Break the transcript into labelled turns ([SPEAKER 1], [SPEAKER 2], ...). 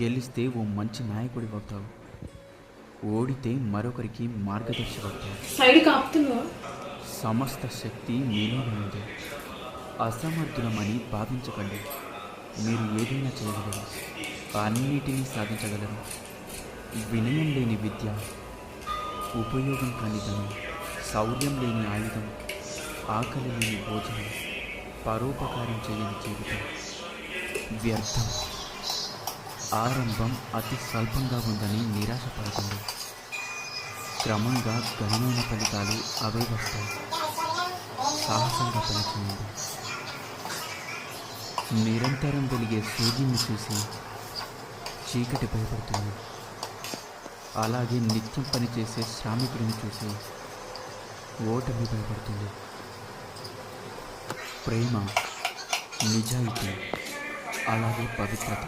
[SPEAKER 1] గెలిస్తే ఓ మంచి నాయకుడివవుతావు, ఓడితే మరొకరికి మార్గదర్శివవుతావు.
[SPEAKER 2] సైడ్ కాపుతున్నావా?
[SPEAKER 1] సమస్త శక్తి మీలోనే ఉంది. అసమర్థులమని భావించకండి. మీరు ఏదైనా చేయగలరు, అన్నిటినీ సాధించగలరు. వినయం లేని విద్య, ఉపయోగం కాని ధనం, శౌర్యం లేని ఆయుధం, ఆకలి లేని భోజనం, పరోపకారం చేయని జీవితం వ్యర్థం. ఆరంభం అతి స్వల్పంగా ఉందని నిరాశపడకండి. క్రమంగా ఘనమైన ఫలితాలు అవే వస్తాయి. సాహసంగా పనిచేయండి. నిరంతరం వెలిగే సూర్యుని చూసి చీకటి భయపడుతుంది. అలాగే నిత్యం పనిచేసే శ్రామికుడిని చూసి ఓటమి భయపడుతుంది. ప్రేమ, నిజాయితీ, అలాగే పవిత్రత